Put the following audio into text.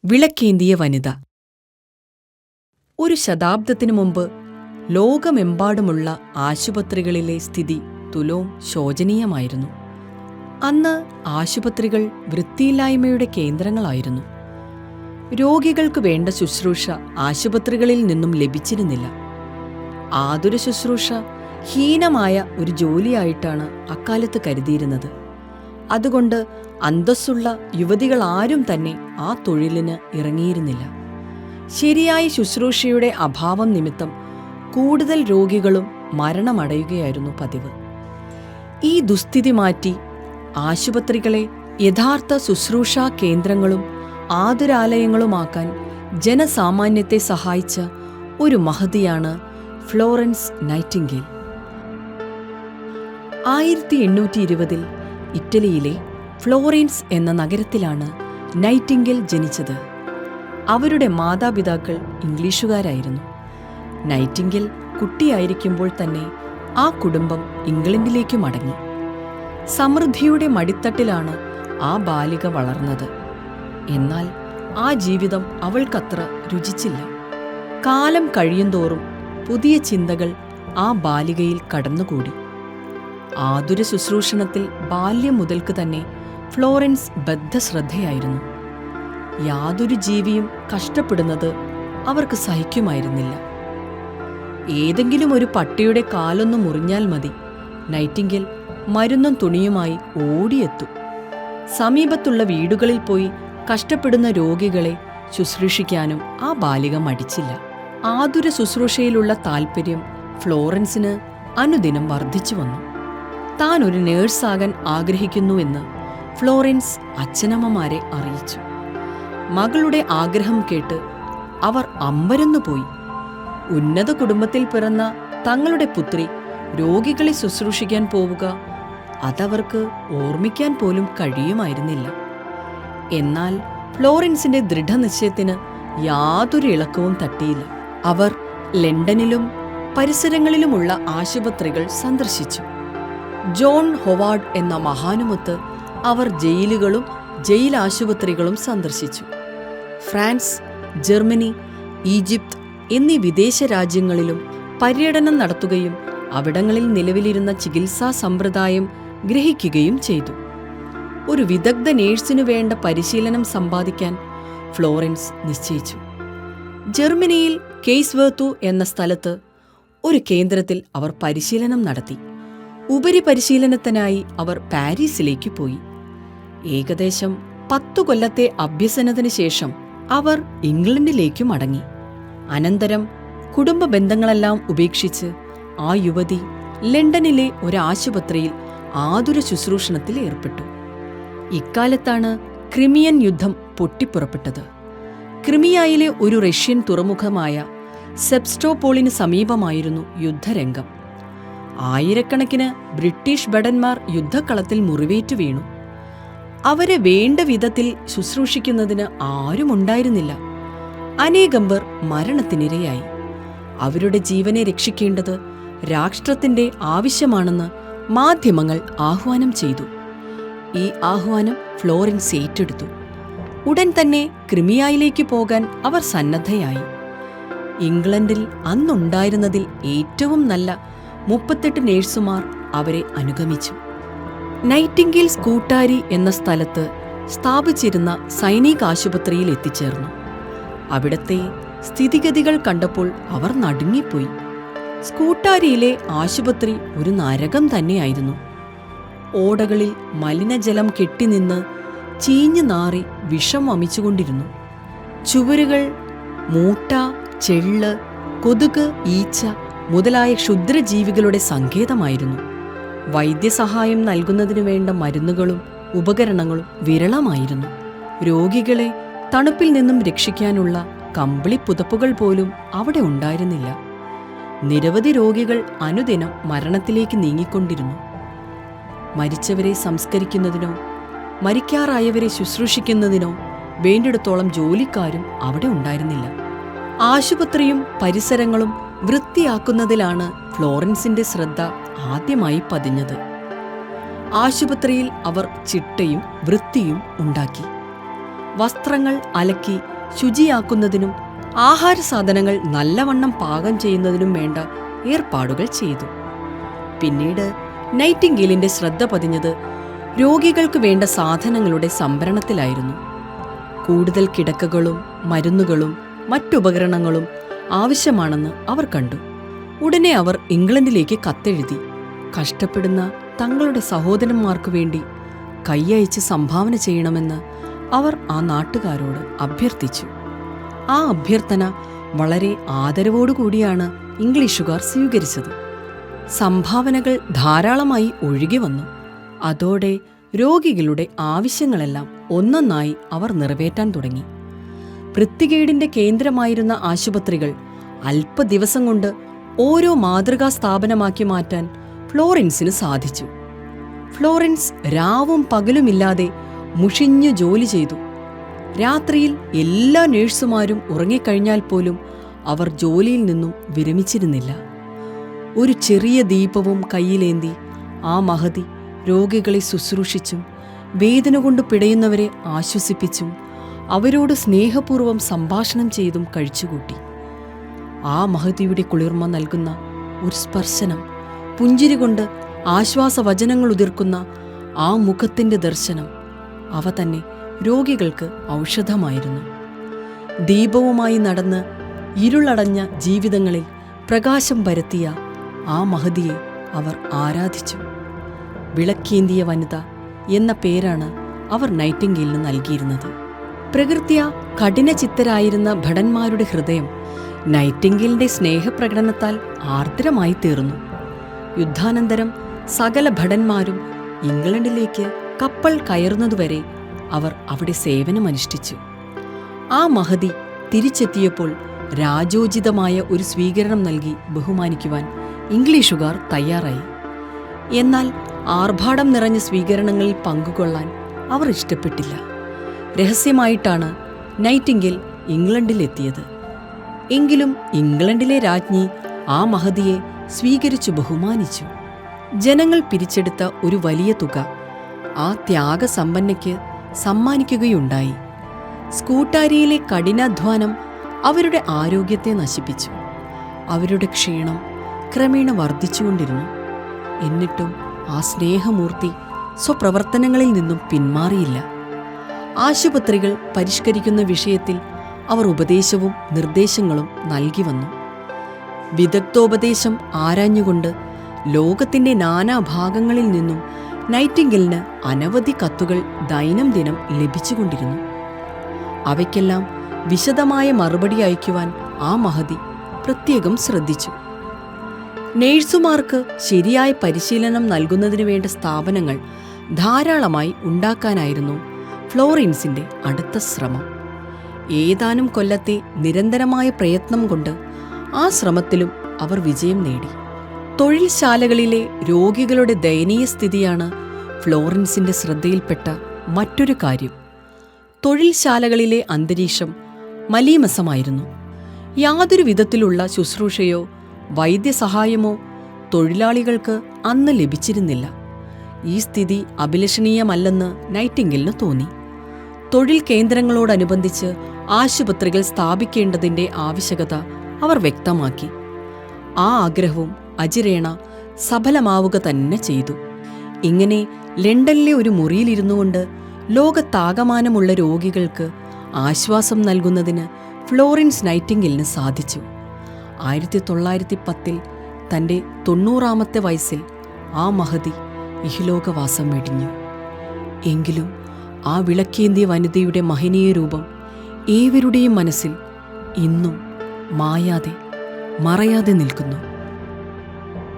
വിളക്കേന്തിയ വനിത. ഒരു ശതാബ്ദത്തിനു മുമ്പ് ലോകമെമ്പാടുമുള്ള ആശുപത്രികളിലെ സ്ഥിതി തുലോം ശോചനീയമായിരുന്നു. അന്ന് ആശുപത്രികൾ വൃത്തിയില്ലായ്മയുടെ കേന്ദ്രങ്ങളായിരുന്നു. രോഗികൾക്ക് വേണ്ട ശുശ്രൂഷ ആശുപത്രികളിൽ നിന്നും ലഭിച്ചിരുന്നില്ല. ആതുര ശുശ്രൂഷ ഹീനമായ ഒരു ജോലിയായിട്ടാണ് അക്കാലത്ത് കരുതിയിരുന്നത്. അതുകൊണ്ട് അന്തസ്സുള്ള യുവതികളാരും തന്നെ ആ തൊഴിലിന് ഇറങ്ങിയിരുന്നില്ല. ശരിയായ ശുശ്രൂഷയുടെ അഭാവം നിമിത്തം കൂടുതൽ രോഗികളും മരണമടയുകയായിരുന്നു പതിവ്. ഈ ദുസ്ഥിതി മാറ്റി ആശുപത്രികളെ യഥാർത്ഥ ശുശ്രൂഷാ കേന്ദ്രങ്ങളും ആതുരാലയങ്ങളുമാക്കാൻ ജനസാമാന്യത്തെ സഹായിച്ച ഒരു മഹതിയാണ് ഫ്ലോറൻസ് നൈറ്റിംഗേൽ. 1820 ഇറ്റലിയിലെ ഫ്ലോറൻസ് എന്ന നഗരത്തിലാണ് നൈറ്റിംഗേൽ ജനിച്ചത്. അവരുടെ മാതാപിതാക്കൾ ഇംഗ്ലീഷുകാരായിരുന്നു. നൈറ്റിംഗേൽ കുട്ടിയായിരിക്കുമ്പോൾ തന്നെ ആ കുടുംബം ഇംഗ്ലണ്ടിലേക്ക് മടങ്ങി. സമൃദ്ധിയുടെ മടിത്തട്ടിലാണ് ആ ബാലിക വളർന്നത്. എന്നാൽ ആ ജീവിതം അവൾക്കത്ര രുചിച്ചില്ല. കാലം കഴിയുന്തോറും പുതിയ ചിന്തകൾ ആ ബാലികയിൽ കടന്നുകൂടി. ആതുര ശുശ്രൂഷണത്തിൽ ബാല്യം മുതൽക്ക് തന്നെ ഫ്ലോറൻസ് ബദ്ധശ്രദ്ധയായിരുന്നു. യാതൊരു ജീവിയും കഷ്ടപ്പെടുന്നത് അവർക്ക് സഹിക്കുമായിരുന്നില്ല. ഏതെങ്കിലും ഒരു പട്ടിയുടെ കാലൊന്നു മുറിഞ്ഞാൽ മതി, നൈറ്റിംഗേൽ മരുന്നും തുണിയുമായി ഓടിയെത്തും. സമീപത്തുള്ള വീടുകളിൽ പോയി കഷ്ടപ്പെടുന്ന രോഗികളെ ശുശ്രൂഷിക്കാനും ആ ബാലിക മടിച്ചില്ല. ആതുര ശുശ്രൂഷയിലുള്ള താൽപ്പര്യം ഫ്ലോറൻസിന് അനുദിനം വർദ്ധിച്ചു വന്നു. താൻ ഒരു നേഴ്സാകാൻ ആഗ്രഹിക്കുന്നുവെന്ന് ഫ്ലോറൻസ് അച്ഛനമ്മമാരെ അറിയിച്ചു. മകളുടെ ആഗ്രഹം കേട്ട് അവർ അമ്പരന്നുപോയി. ഉന്നത കുടുംബത്തിൽ പിറന്ന തങ്ങളുടെ പുത്രി രോഗികളെ ശുശ്രൂഷിക്കാൻ പോവുക, അതവർക്ക് ഓർമ്മിക്കാൻ പോലും കഴിയുമായിരുന്നില്ല. എന്നാൽ ഫ്ലോറൻസിന്റെ ദൃഢനിശ്ചയത്തിന് യാതൊരു ഇളക്കവും തട്ടിയില്ല. അവർ ലണ്ടനിലും പരിസരങ്ങളിലുമുള്ള ആശുപത്രികൾ സന്ദർശിച്ചു. ജോൺ ഹൊവാർഡ് എന്ന മഹാനുമൊത്ത് അവർ ജയിലുകളും ജയിലാശുപത്രികളും സന്ദർശിച്ചു. ഫ്രാൻസ്, ജർമ്മനി, ഈജിപ്ത് എന്നീ വിദേശ രാജ്യങ്ങളിലും പര്യടനം നടത്തുകയും അവിടങ്ങളിൽ നിലവിലിരുന്ന ചികിത്സാ സമ്പ്രദായം ഗ്രഹിക്കുകയും ചെയ്തു. ഒരു വിദഗ്ധ നേഴ്സിനു വേണ്ട പരിശീലനം സമ്പാദിക്കാൻ ഫ്ലോറൻസ് നിശ്ചയിച്ചു. ജർമ്മനിയിൽ കെയ്സ്വേർത്തു എന്ന സ്ഥലത്ത് ഒരു കേന്ദ്രത്തിൽ അവർ പരിശീലനം നടത്തി. ഉപരിപരിശീലനത്തിനായി അവർ പാരീസിലേക്ക് പോയി. ഏകദേശം 10 കൊല്ലത്തെ അഭ്യസനത്തിന് ശേഷം അവർ ഇംഗ്ലണ്ടിലേക്ക് മടങ്ങി. അനന്തരം കുടുംബ ബന്ധങ്ങളെല്ലാം ഉപേക്ഷിച്ച് ആ യുവതി ലണ്ടനിലെ ഒരാശുപത്രിയിൽ ആതുര ശുശ്രൂഷണത്തിൽ ഏർപ്പെട്ടു. ഇക്കാലത്താണ് ക്രിമിയൻ യുദ്ധം പൊട്ടിപ്പുറപ്പെട്ടത്. ക്രിമിയായിലെ ഒരു റഷ്യൻ തുറമുഖമായ സെപ്സ്റ്റോപോളിന് സമീപമായിരുന്നു യുദ്ധരംഗം. ആയിരക്കണക്കിന് ബ്രിട്ടീഷ് ഭടന്മാർ യുദ്ധക്കളത്തിൽ മുറിവേറ്റു വീണു. അവരെ വേണ്ട വിധത്തിൽ ശുശ്രൂഷിക്കുന്നതിന് ആരുമുണ്ടായിരുന്നില്ല. അനേകം പേർ മരണത്തിനിരയായി. അവരുടെ ജീവനെ രക്ഷിക്കേണ്ടത് രാഷ്ട്രത്തിന്റെ ആവശ്യമാണെന്ന് മാധ്യമങ്ങൾ ആഹ്വാനം ചെയ്തു. ഈ ആഹ്വാനം ഫ്ലോറൻസ് ഏറ്റെടുത്തു. ഉടൻ തന്നെ ക്രിമിയായിലേക്ക് പോകാൻ അവർ സന്നദ്ധയായി. ഇംഗ്ലണ്ടിൽ അന്നുണ്ടായിരുന്നതിൽ ഏറ്റവും നല്ല 38 നേഴ്സുമാർ അവരെ അനുഗമിച്ചു. നൈറ്റിംഗേൽ സ്കൂട്ടാരി എന്ന സ്ഥലത്ത് സ്ഥാപിച്ചിരുന്ന സൈനിക ആശുപത്രിയിൽ എത്തിച്ചേർന്നു. അവിടത്തെ സ്ഥിതിഗതികൾ കണ്ടപ്പോൾ അവർ നടുങ്ങിപ്പോയി. സ്കൂട്ടാരിയിലെ ആശുപത്രി ഒരു നരകം തന്നെയായിരുന്നു. ഓടകളിൽ മലിനജലം കെട്ടിനിന്ന് ചീഞ്ഞു നാറി വിഷം വമിച്ചുകൊണ്ടിരുന്നു. ചുവരുകൾ മൂട്ട, ചെള്ള്, കൊതുക്, ഈച്ച മുതലായ ക്ഷുദ്രജീവികളുടെ സങ്കേതമായിരുന്നു. വൈദ്യസഹായം നൽകുന്നതിനു വേണ്ട മരുന്നുകളും ഉപകരണങ്ങളും വിരളമായിരുന്നു. രോഗികളെ തണുപ്പിൽ നിന്നും രക്ഷിക്കാനുള്ള കമ്പിളി പുതപ്പുകൾ പോലും അവിടെ ഉണ്ടായിരുന്നില്ല. നിരവധി രോഗികൾ അനുദിനം മരണത്തിലേക്ക് നീങ്ങിക്കൊണ്ടിരുന്നു. മരിച്ചവരെ സംസ്കരിക്കുന്നതിനോ മരിക്കാറായവരെ ശുശ്രൂഷിക്കുന്നതിനോ വേണ്ടിടത്തോളം ജോലിക്കാരും അവിടെ ഉണ്ടായിരുന്നില്ല. ആശുപത്രിയും പരിസരങ്ങളും വൃത്തിയാക്കുന്നതിലാണ് ഫ്ലോറൻസിന്റെ ശ്രദ്ധ ആദ്യമായി പതിഞ്ഞത്. ആശുപത്രിയിൽ അവർ ചിട്ടയും വൃത്തിയും ഉണ്ടാക്കി. വസ്ത്രങ്ങൾ അലക്കി ശുചിയാക്കുന്നതിനും ആഹാര സാധനങ്ങൾ നല്ലവണ്ണം പാകം ചെയ്യുന്നതിനും വേണ്ട ഏർപ്പാടുകൾ ചെയ്തു. പിന്നീട് നൈറ്റിംഗേലിന്റെ ശ്രദ്ധ പതിഞ്ഞത് രോഗികൾക്ക് വേണ്ട സാധനങ്ങളുടെ സംഭരണത്തിലായിരുന്നു. കൂടുതൽ കിടക്കകളും മരുന്നുകളും മറ്റുപകരണങ്ങളും ആവശ്യമാണെന്ന് അവർ കണ്ടു. ഉടനെ അവർ ഇംഗ്ലണ്ടിലേക്ക് കത്തെഴുതി കഷ്ടപ്പെടുന്ന തങ്ങളുടെ സഹോദരന്മാർക്കു വേണ്ടി കൈയയച്ച് സംഭാവന ചെയ്യണമെന്ന് അവർ ആ നാട്ടുകാരോട് അഭ്യർത്ഥിച്ചു. ആ അഭ്യർത്ഥന വളരെ ആദരവോടുകൂടിയാണ് ഇംഗ്ലീഷുകാർ സ്വീകരിച്ചത്. സംഭാവനകൾ ധാരാളമായി ഒഴുകി വന്നു. അതോടെ രോഗികളുടെ ആവശ്യങ്ങളെല്ലാം ഒന്നൊന്നായി അവർ നിറവേറ്റാൻ തുടങ്ങി. വൃത്തികേടിന്റെ കേന്ദ്രമായിരുന്ന ആശുപത്രികൾ അല്പദിവസം കൊണ്ട് ഓരോ മാതൃകാ സ്ഥാപനമാക്കി മാറ്റാൻ ഫ്ലോറൻസിന് സാധിച്ചു. ഫ്ലോറൻസ് രാവും പകലുമില്ലാതെ മുഷിഞ്ഞു ജോലി ചെയ്തു. രാത്രിയിൽ എല്ലാ നഴ്സുമാരും ഉറങ്ങിക്കഴിഞ്ഞാൽ പോലും അവർ ജോലിയിൽ നിന്നും വിരമിച്ചിരുന്നില്ല. ഒരു ചെറിയ ദീപവും കയ്യിലേന്തി ആ മഹതി രോഗികളെ ശുശ്രൂഷിച്ചും വേദന കൊണ്ട് പിടയുന്നവരെ ആശ്വസിപ്പിച്ചും അവരോട് സ്നേഹപൂർവ്വം സംഭാഷണം ചെയ്തും കഴിച്ചുകൂട്ടി. ആ മഹതിയുടെ കുളിർമ നൽകുന്ന ഒരു സ്പർശനം, പുഞ്ചിരി കൊണ്ട് ആശ്വാസവചനങ്ങൾ ഉതിർക്കുന്ന ആ മുഖത്തിൻ്റെ ദർശനം, അവ തന്നെ രോഗികൾക്ക് ഔഷധമായിരുന്നു. ദീപവുമായി നടന്ന് ഇരുളടഞ്ഞ ജീവിതങ്ങളിൽ പ്രകാശം പരത്തിയ ആ മഹതിയെ അവർ ആരാധിച്ചു. വിളക്കേന്തിയ വനിത എന്ന പേരാണ് അവർ നൈറ്റിംഗേലിന് നൽകിയിരുന്നത്. പ്രകൃത്യാ കഠിനചിത്തരായിരുന്ന ഭടന്മാരുടെ ഹൃദയം നൈറ്റിംഗേലിന്റെ സ്നേഹപ്രകടനത്താൽ ആർദ്രമായി തീർന്നു. യുദ്ധാനന്തരം സകല ഭടന്മാരും ഇംഗ്ലണ്ടിലേക്ക് കപ്പൽ കയറുന്നതുവരെ അവർ അവിടെ സേവനമനുഷ്ഠിച്ചു. ആ മഹതി തിരിച്ചെത്തിയപ്പോൾ രാജോചിതമായ ഒരു സ്വീകരണം നൽകി ബഹുമാനിക്കുവാൻ ഇംഗ്ലീഷുകാർ തയ്യാറായി. എന്നാൽ ആർഭാടം നിറഞ്ഞ സ്വീകരണങ്ങളിൽ പങ്കുകൊള്ളാൻ അവർ ഇഷ്ടപ്പെട്ടില്ല. രഹസ്യമായിട്ടാണ് നൈറ്റിംഗേൽ ഇംഗ്ലണ്ടിലെത്തിയത്. എങ്കിലും ഇംഗ്ലണ്ടിലെ രാജ്ഞി ആ മഹതിയെ സ്വീകരിച്ചു ബഹുമാനിച്ചു. ജനങ്ങൾ പിരിച്ചെടുത്ത ഒരു വലിയ തുക ആ ത്യാഗസമ്പന്നയ്ക്ക് സമ്മാനിക്കുകയുണ്ടായി. സ്കൂട്ടാരിയിലെ കഠിനാധ്വാനം അവരുടെ ആരോഗ്യത്തെ നശിപ്പിച്ചു. അവരുടെ ക്ഷീണം ക്രമേണ വർദ്ധിച്ചുകൊണ്ടിരുന്നു. എന്നിട്ടും ആ സ്നേഹമൂർത്തി സ്വപ്രവർത്തനങ്ങളിൽ നിന്നും പിന്മാറിയില്ല. ആശുപത്രികൾ പരിഷ്കരിക്കുന്ന വിഷയത്തിൽ അവർ ഉപദേശവും നിർദ്ദേശങ്ങളും നൽകി വന്നു. വിദഗ്ധോപദേശം ആരാഞ്ഞുകൊണ്ട് ലോകത്തിൻ്റെ നാനാഭാഗങ്ങളിൽ നിന്നും നൈറ്റിംഗേലിന് അനവധി കത്തുകൾ ദൈനംദിനം ലഭിച്ചുകൊണ്ടിരുന്നു. അവയ്ക്കെല്ലാം വിശദമായ മറുപടി അയക്കുവാൻ ആ മഹതി പ്രത്യേകം ശ്രദ്ധിച്ചു. നേഴ്സുമാർക്ക് ശരിയായ പരിശീലനം നൽകുന്നതിനു വേണ്ട സ്ഥാപനങ്ങൾ ധാരാളമായി ഉണ്ടാക്കാനായിരുന്നു ഫ്ലോറൻസിന്റെ അടുത്ത ശ്രമം. ഏതാനും കൊല്ലത്തെ നിരന്തരമായ പ്രയത്നം കൊണ്ട് ആ ശ്രമത്തിലും അവർ വിജയം നേടി. തൊഴിൽശാലകളിലെ രോഗികളുടെ ദയനീയ സ്ഥിതിയാണ് ഫ്ലോറൻസിന്റെ ശ്രദ്ധയിൽപ്പെട്ട മറ്റൊരു കാര്യം. തൊഴിൽശാലകളിലെ അന്തരീക്ഷം മലീമസമായിരുന്നു. യാതൊരു വിധത്തിലുള്ള ശുശ്രൂഷയോ വൈദ്യസഹായമോ തൊഴിലാളികൾക്ക് അന്ന് ലഭിച്ചിരുന്നില്ല. ഈ സ്ഥിതി അഭിലഷണീയമല്ലെന്ന് നൈറ്റിംഗേലിന് തോന്നി. തൊഴിൽ കേന്ദ്രങ്ങളോടനുബന്ധിച്ച് ആശുപത്രികൾ സ്ഥാപിക്കേണ്ടതിൻ്റെ ആവശ്യകത അവർ വ്യക്തമാക്കി. ആ ആഗ്രഹവും അജിരേണ സഫലമാവുക തന്നെ ചെയ്തു. ഇങ്ങനെ ലണ്ടനിലെ ഒരു മുറിയിലിരുന്നുകൊണ്ട് ലോകത്താകമാനമുള്ള രോഗികൾക്ക് ആശ്വാസം നൽകുന്നതിന് ഫ്ലോറൻസ് നൈറ്റിംഗേലിന് സാധിച്ചു. 1910 തൻ്റെ 90ാമത്തെ വയസ്സിൽ ആ മഹതി ഇഹലോകവാസം വെടിഞ്ഞു. എങ്കിലും ആ വിളക്കേന്തിയ വനിതയുടെ മഹനീയ രൂപം ഏവരുടെയും മനസ്സിൽ ഇന്നും മായാതെ മറയാതെ നിൽക്കുന്നു.